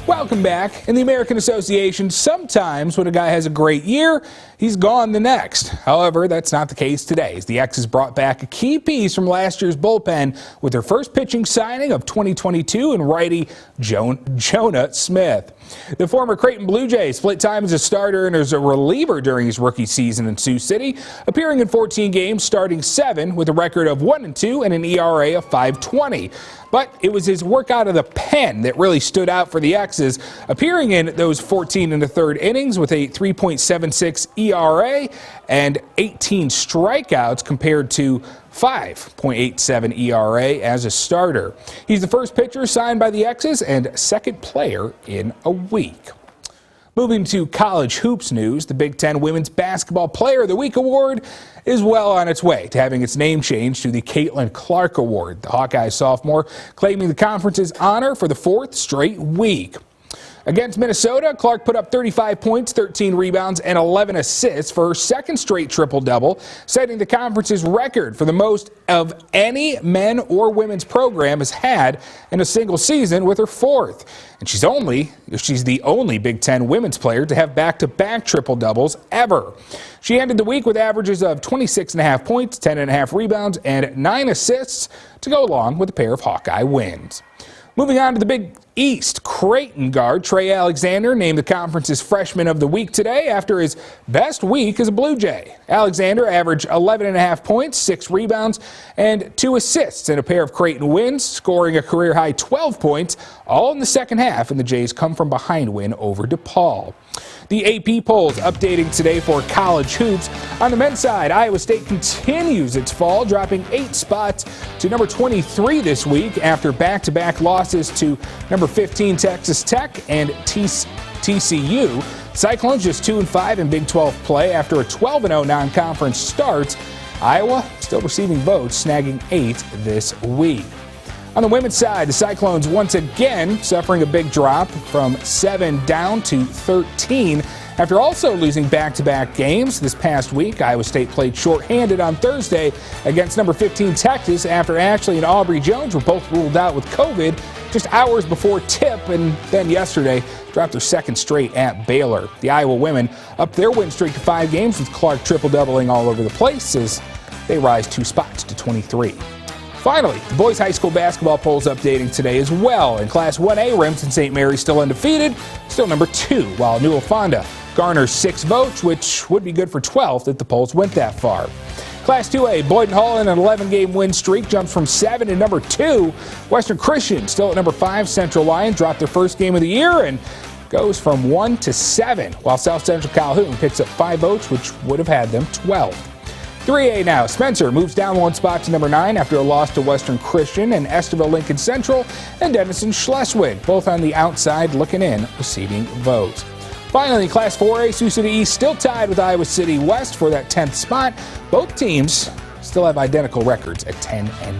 Welcome back. In the American Association, sometimes when a guy has a great year, he's gone the next. However, that's not the case today, as the X's brought back a key piece from last year's bullpen with their first pitching signing of 2022 in righty Jonah Smith. The former Creighton Blue Jay split time as a starter and as a reliever during his rookie season in Sioux City, appearing in 14 games, starting 7 with a record of 1-2 and an ERA of 5.20. But it was his work out of the pen that really stood out for the X's, appearing in those 14 1/3 innings with a 3.76 ERA and 18 strikeouts compared to 5.87 ERA as a starter. He's the first pitcher signed by the X's and second player in a week. Moving to college hoops news, the Big Ten Women's Basketball Player of the Week award is well on its way to having its name changed to the Caitlin Clark Award. The Hawkeye sophomore claiming the conference's honor for the 4th straight week. Against Minnesota, Clark put up 35 points, 13 rebounds, and 11 assists for her second straight triple-double, setting the conference's record for the most of any men or women's program has had in a single season with her 4th. And she's the only Big Ten women's player to have back-to-back triple-doubles ever. She ended the week with averages of 26.5 points, 10.5 rebounds, and 9 assists to go along with a pair of Hawkeye wins. Moving on to the Big East, Creighton guard Trey Alexander named the conference's Freshman of the Week today after his best week as a Blue Jay. Alexander averaged 11.5 points, 6 rebounds, and 2 assists in a pair of Creighton wins, scoring a career-high 12 points, all in the second half, and the Jays come from behind win over DePaul. The AP polls updating today for college hoops. On the men's side, Iowa State continues its fall, dropping 8 spots to number 23 this week after back-to-back losses to number 15 Texas Tech and TCU. Cyclones just 2-5 in Big 12 play after a 12-0 non-conference start. Iowa still receiving votes, snagging 8 this week. On the women's side, the Cyclones once again suffering a big drop from 7 down to 13 after also losing back-to-back games. This past week, Iowa State played shorthanded on Thursday against number 15 Texas after Ashley and Aubrey Jones were both ruled out with COVID just hours before tip, and then yesterday dropped their second straight at Baylor. The Iowa women upped their win streak to 5 games with Clark triple-doubling all over the place as they rise 2 spots to 23. Finally, the boys' high school basketball polls updating today as well. In Class 1A, Remsen St. Mary's still undefeated, still number 2, while Newell Fonda garners 6 votes, which would be good for 12th if the polls went that far. Class 2A, Boyden Hall in an 11-game win streak jumps from 7 to number 2. Western Christian still at number 5. Central Lyon dropped their first game of the year and goes from 1 to 7, while South Central Calhoun picks up 5 votes, which would have had them 12th. 3A now, Spencer moves down 1 spot to number 9 after a loss to Western Christian, and Esterville Lincoln Central and Denison Schleswig, both on the outside looking in, receiving votes. Finally, Class 4A, Sioux City East still tied with Iowa City West for that 10th spot. Both teams still have identical records at 10-10.